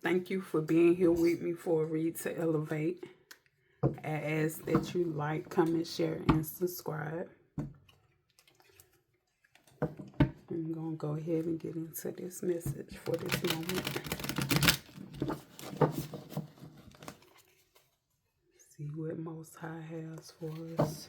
Thank you for being here with me for a Read to Elevate. I ask that you like, comment, share, and subscribe. I'm going to go ahead and get into this message for this moment. See what Most High has for us.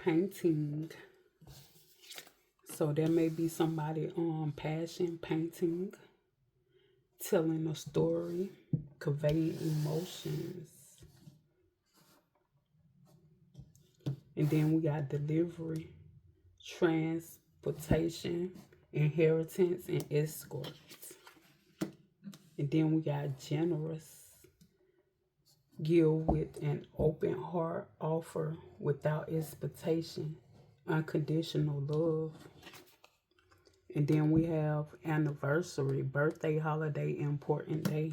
Painting. So there may be somebody on passion painting, telling a story, conveying emotions. And then we got delivery, transportation, inheritance, and escorts. And then we got generous, give with an open heart, offer without expectation, unconditional love. And then we have anniversary, birthday, holiday, important day.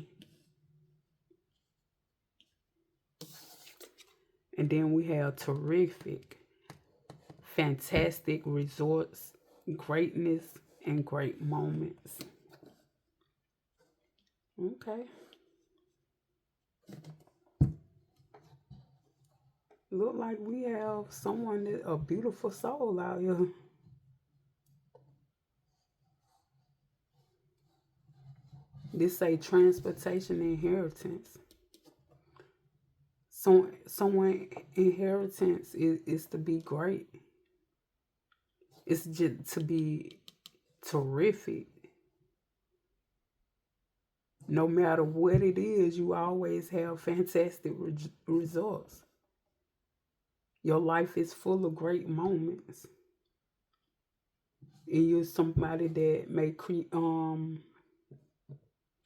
And then we have terrific, fantastic resorts, greatness, and great moments. Okay. Look like we have someone that a beautiful soul out here. This say transportation inheritance. Someone inheritance is to be great. It's just to be terrific. No matter what it is, you always have fantastic results. Your life is full of great moments. And you're somebody that may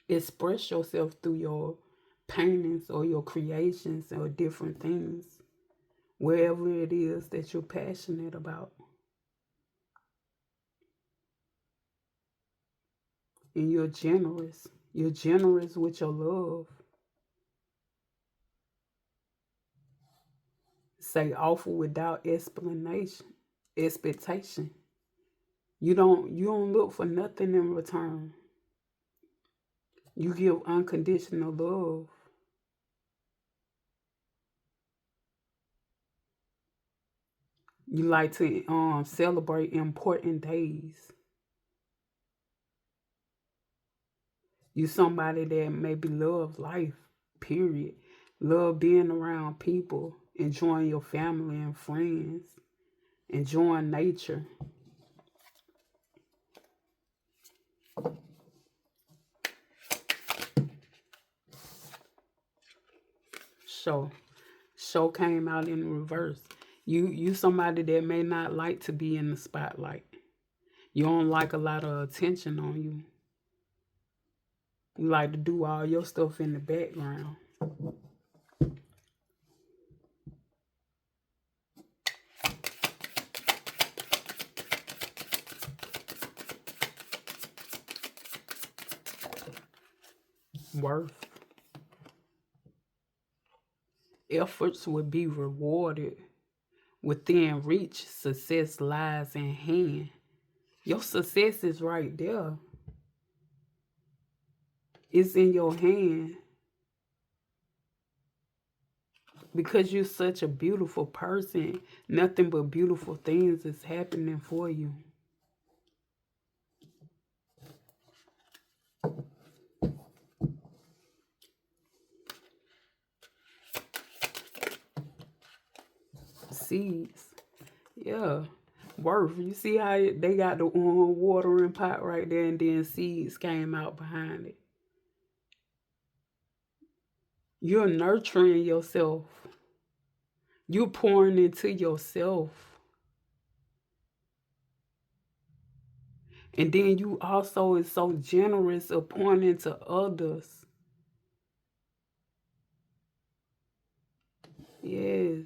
express yourself through your paintings or your creations or different things, wherever it is that you're passionate about. And you're generous. You're generous with your love. Say offer without expectation. You don't look for nothing in return. You give unconditional love. You like to celebrate important days. You somebody that maybe love life, period. Love being around people, enjoying your family and friends, enjoying nature. Show came out in reverse. You somebody that may not like to be in the spotlight. You don't like a lot of attention on you. You like to do all your stuff in the background. Worth. Efforts will be rewarded. Within reach, success lies in hand. Your success is right there. It's in your hand. Because you're such a beautiful person, nothing but beautiful things is happening for you. Seeds. Yeah. Worth. You see how they got the watering pot right there, and then seeds came out behind it. You're nurturing yourself. You're pouring into yourself. And then you also is so generous of pointing to others. Yes.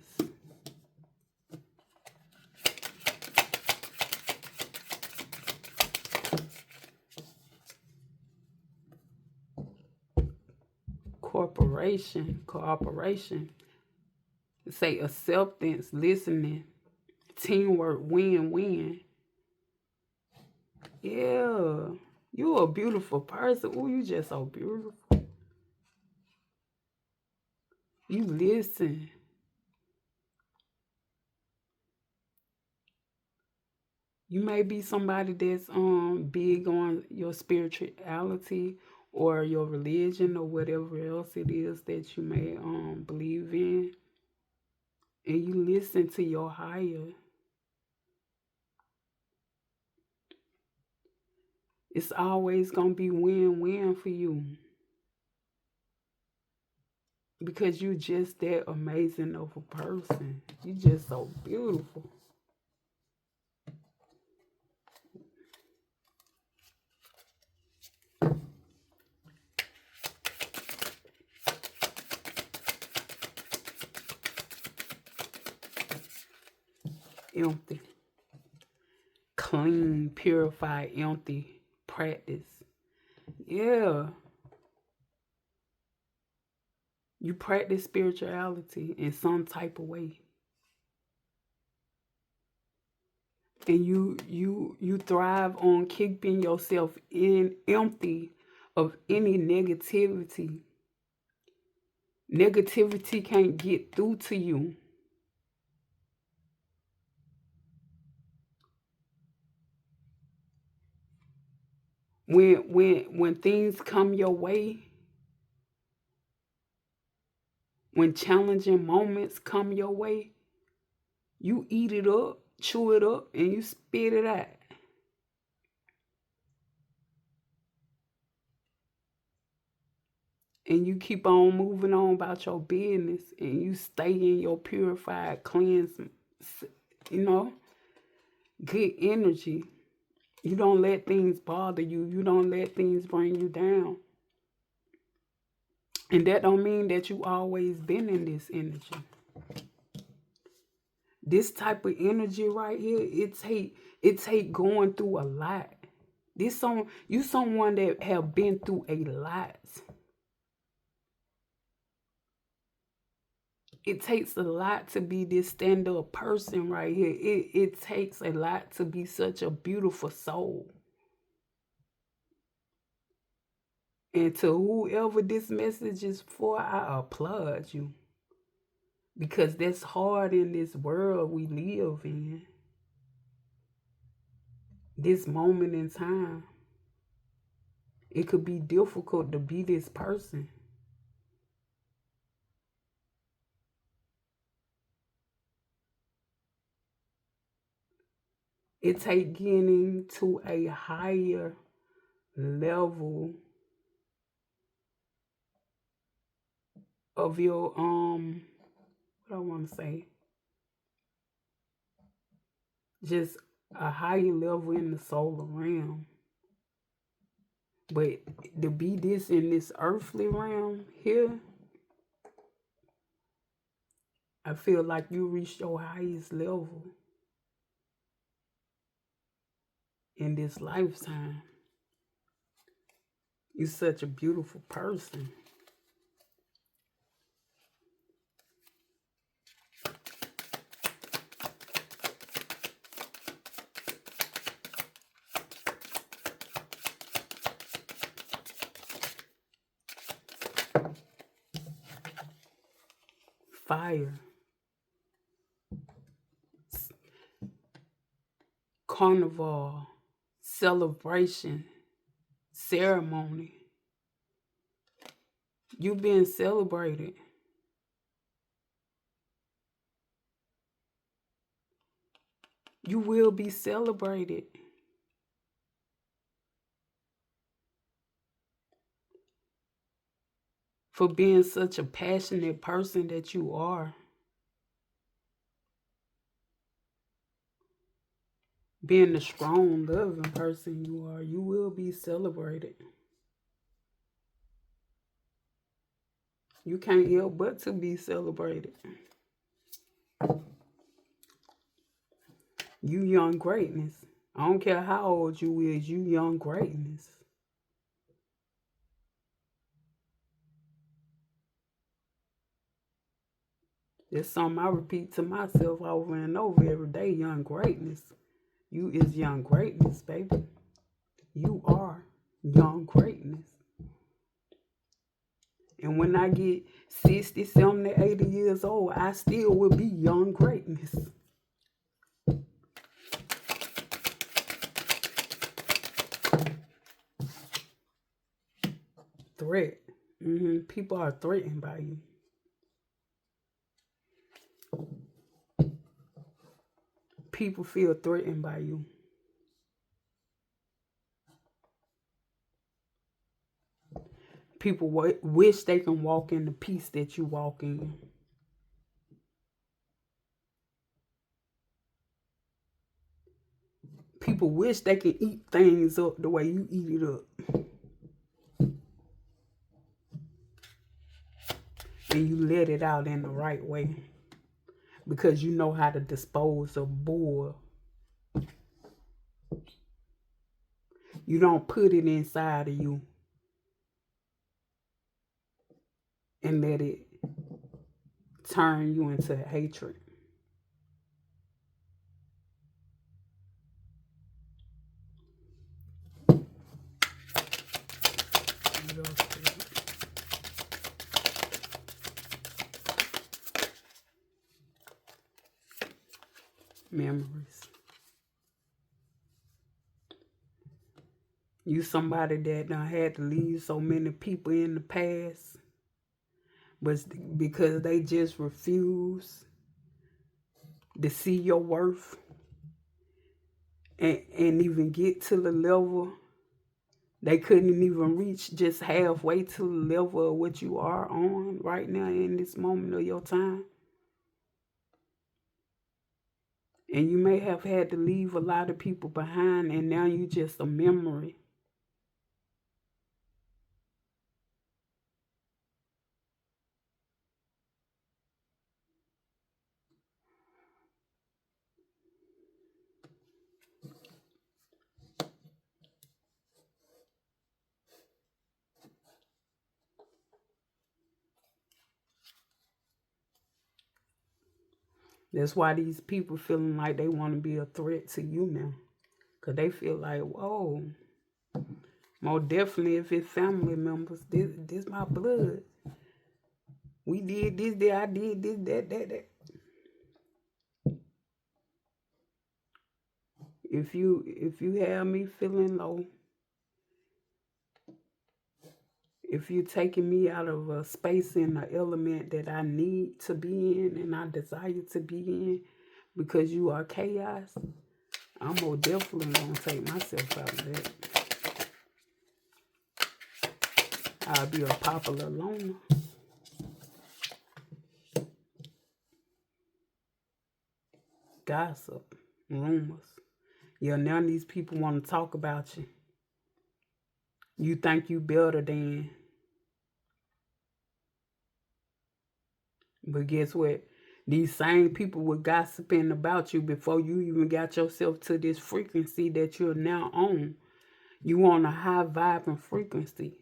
Cooperation. Say acceptance, listening, teamwork, win-win. Yeah. You a beautiful person. Oh, you just so beautiful. You listen. You may be somebody that's big on your spirituality or your religion or whatever else it is that you may believe in, and you listen to your higher. It's always gonna be win-win for you because you just that amazing of a person. You just so beautiful. Empty, clean, purified, empty practice. Yeah, you practice spirituality in some type of way, and you thrive on keeping yourself in empty of any negativity. Negativity can't get through to you. When things come your way, when challenging moments come your way, you eat it up, chew it up, and you spit it out. And you keep on moving on about your business, and you stay in your purified, cleansed, you know, good energy. You don't let things bother you. You don't let things bring you down. And that don't mean that you always been in this energy. This type of energy right here, it take going through a lot. You someone that have been through a lot. It takes a lot to be this stand-up person right here. It takes a lot to be such a beautiful soul. And to whoever this message is for, I applaud you. Because that's hard in this world we live in. This moment in time. It could be difficult to be this person. It takes getting to a higher level of your what I want to say, just a higher level in the solar realm. But to be this in this earthly realm here, I feel like you reached your highest level in this lifetime. You're such a beautiful person. Fire, carnival, celebration, ceremony. You being celebrated. You will be celebrated for being such a passionate person that you are. Being the strong, loving person you are, you will be celebrated. You can't help but to be celebrated. You young greatness. I don't care how old you is, you young greatness. It's something I repeat to myself over and over every day. Young greatness. You is young greatness, baby. You are young greatness. And when I get 60, 70, 80 years old, I still will be young greatness. Threat. People are threatened by you. People feel threatened by you. People wish they can walk in the peace that you walk in. People wish they could eat things up the way you eat it up. And you let it out in the right way. Because you know how to dispose of bull. You don't put it inside of you and let it turn you into hatred. Memories. You somebody that done had to leave so many people in the past, but because they just refuse to see your worth and even get to the level they couldn't even reach, just halfway to the level of what you are on right now in this moment of your time. And you may have had to leave a lot of people behind, and now you just a memory. That's why these people feeling like they want to be a threat to you now. Because they feel like, whoa, more definitely if it's family members, this my blood. We did this, that, I did this, that. If you have me feeling low, if you're taking me out of a space in an element that I need to be in and I desire to be in because you are chaos, I'm more definitely going to take myself out of that. I'll be a popular loner. Gossip, rumors. Yeah, now these people want to talk about you. You think you better than. But guess what? These same people were gossiping about you before you even got yourself to this frequency that you're now on. You on a high vibe frequency.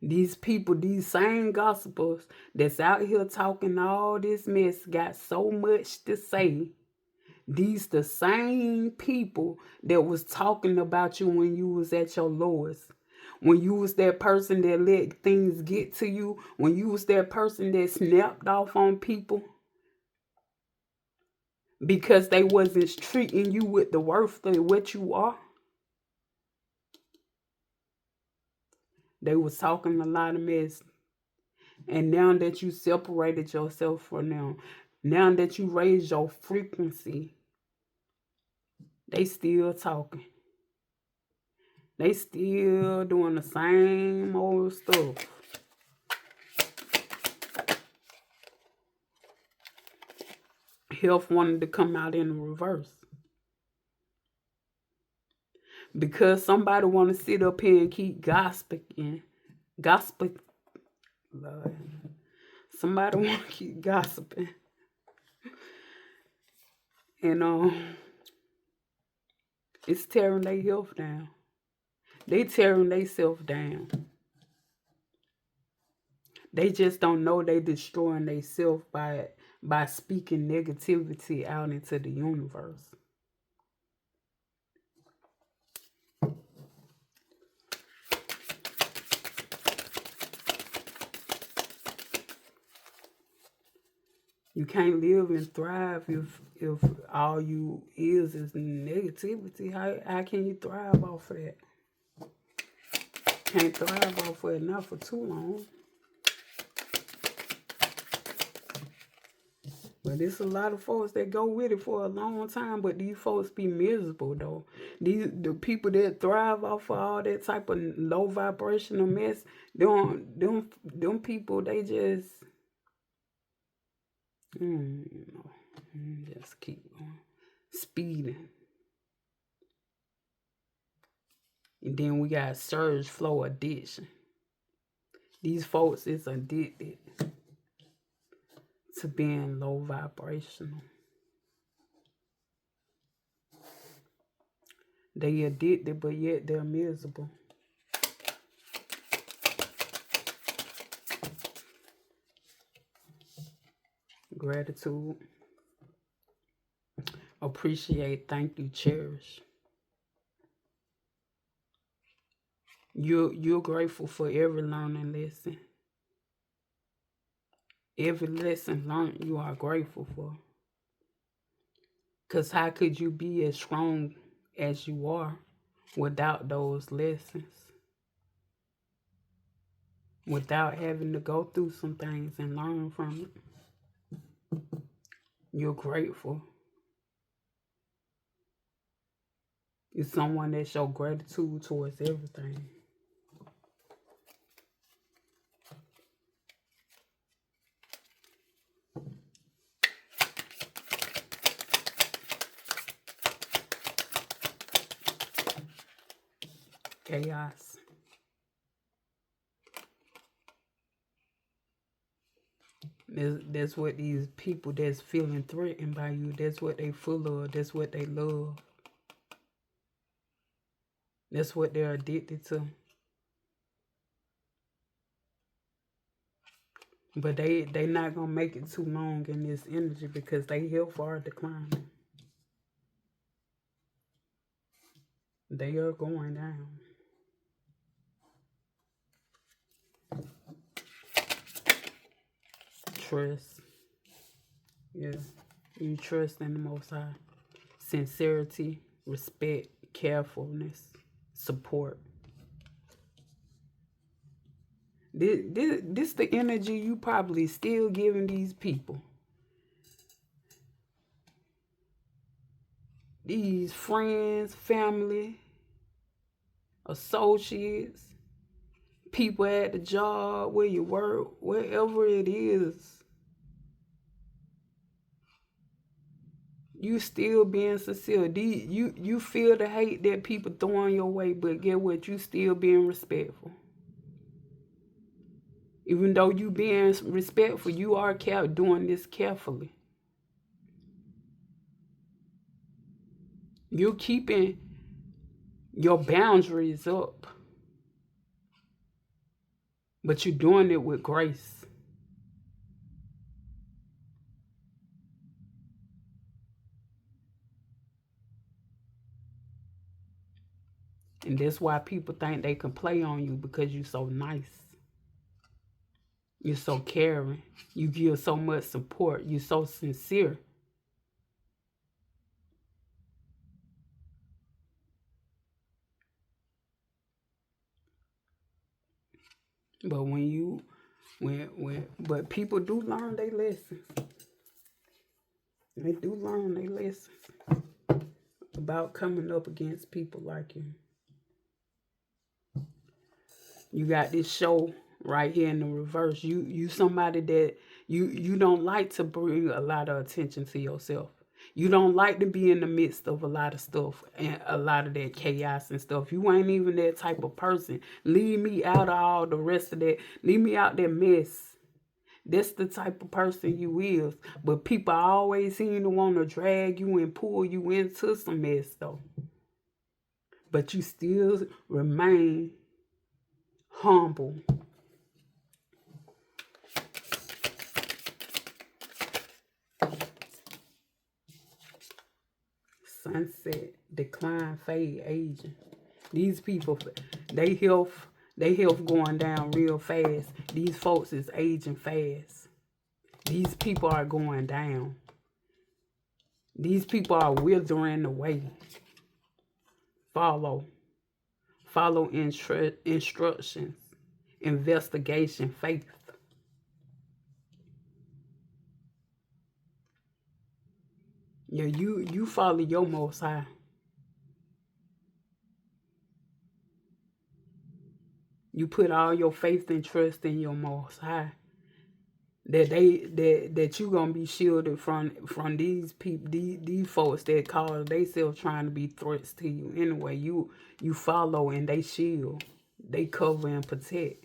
These people, these same gossipers that's out here talking all this mess got so much to say. These the same people that was talking about you when you was at your lowest. When you was that person that let things get to you. When you was that person that snapped off on people. Because they wasn't treating you with the worth of what you are. They was talking a lot of mess. And now that you separated yourself from them, now that you raised your frequency, they still talking. They still doing the same old stuff. Health wanted to come out in the reverse. Because somebody want to sit up here and keep gossiping, Lord. Somebody want to keep gossiping. And it's tearing their health down. They tearing themselves down. They just don't know they destroying themselves by speaking negativity out into the universe. You can't live and thrive if all you is negativity. How can you thrive off of that? Can't thrive off of it, not for too long. But there's a lot of folks that go with it for a long time, but these folks be miserable though. The people that thrive off of all that type of low vibrational mess, them people, they just just keep on speeding. And then we got surge flow addiction. These folks is addicted to being low vibrational. They addicted, but yet they're miserable. Gratitude. Appreciate, thank you, cherish. You're grateful for every learning lesson. Every lesson learned, you are grateful for. Because how could you be as strong as you are without those lessons? Without having to go through some things and learn from it. You're grateful. You're someone that shows gratitude towards everything. Chaos. That's what these people that's feeling threatened by you, that's what they full of, that's what they love. That's what they're addicted to. But they not going to make it too long in this energy because they health are declining. They are going down. Trust. Yeah. You trust in the Most High. Sincerity, respect, carefulness, support. This the energy you probably still giving these people. These friends, family, associates, people at the job, where you work, wherever it is. You still being sincere. You feel the hate that people throwing your way, but get what? You still being respectful. Even though you being respectful, you are doing this carefully. You're keeping your boundaries up, but you're doing it with grace. And that's why people think they can play on you, because you're so nice. You're so caring. You give so much support. You're so sincere. But but people do learn their lessons. They do learn their lessons about coming up against people like you. You got this show right here in the reverse. You somebody that You don't like to bring a lot of attention to yourself. You don't like to be in the midst of a lot of stuff and a lot of that chaos and stuff. You ain't even that type of person. Leave me out of all the rest of that. Leave me out that mess. That's the type of person you is. But people always seem to want to drag you and pull you into some mess though. But you still remain humble. Sunset, decline, fade, aging. These people, they health, they health going down real fast. These folks is aging fast. These people are going down. These people are withering away. Follow. Follow instructions. Investigation, faith. Yeah, you follow your most high. You put all your faith and trust in your most high. That you gonna be shielded from these people, these folks that call themselves trying to be threats to you. Anyway, you follow and they shield, they cover and protect.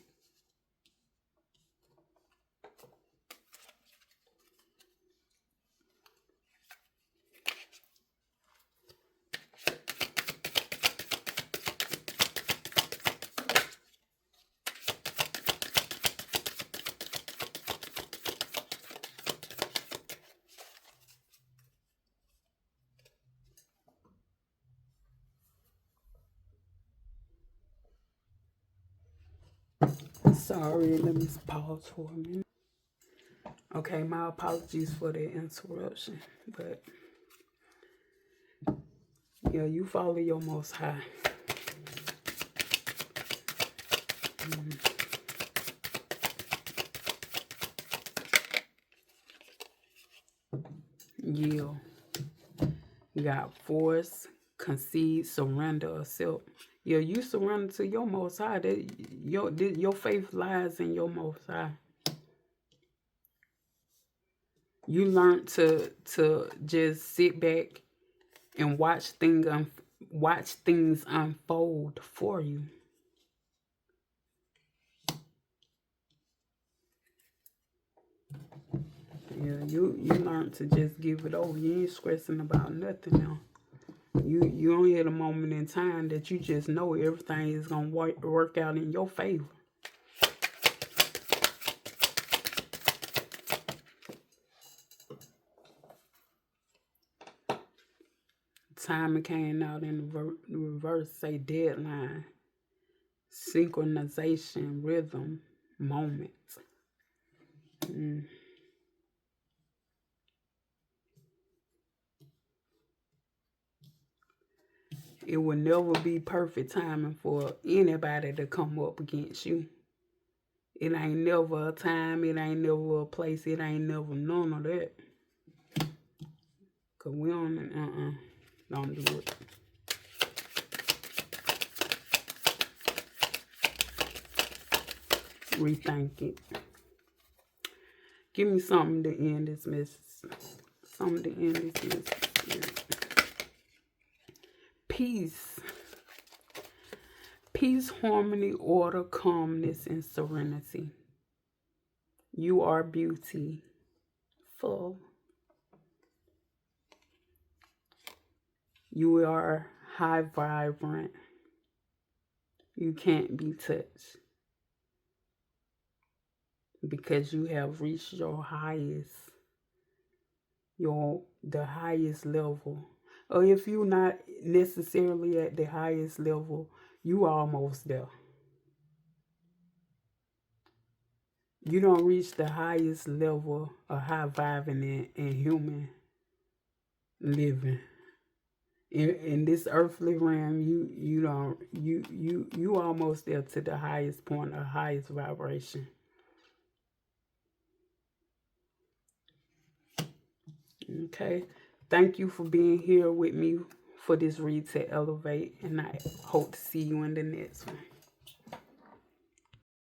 Sorry, let me pause for a minute. Okay, my apologies for the interruption, but yeah, you follow your most high. Yield. You got force, concede, surrender, accept. Yeah, you surrender to your most high. That your faith lies in your most high. You learn to just sit back and watch things unfold for you. Yeah, you learn to just give it over. You ain't stressing about nothing now. You only at a moment in time that you just know everything is gonna work out in your favor. Time came out in the reverse, say deadline, synchronization, rhythm, moment. It will never be perfect timing for anybody to come up against you. It ain't never a time, it ain't never a place, it ain't never none of that. Cause we don't do it. Rethink it. Give me something to end this message. Something to end this message. Peace. Peace, harmony, order, calmness, and serenity. You are beautiful. You are high vibrant. You can't be touched. Because you have reached your highest, the highest level. Or if you're not necessarily at the highest level, you almost there. You don't reach the highest level of high vibing in human living. In this earthly realm, you almost there to the highest point of highest vibration. Okay. Thank you for being here with me for this read to elevate, and I hope to see you in the next one.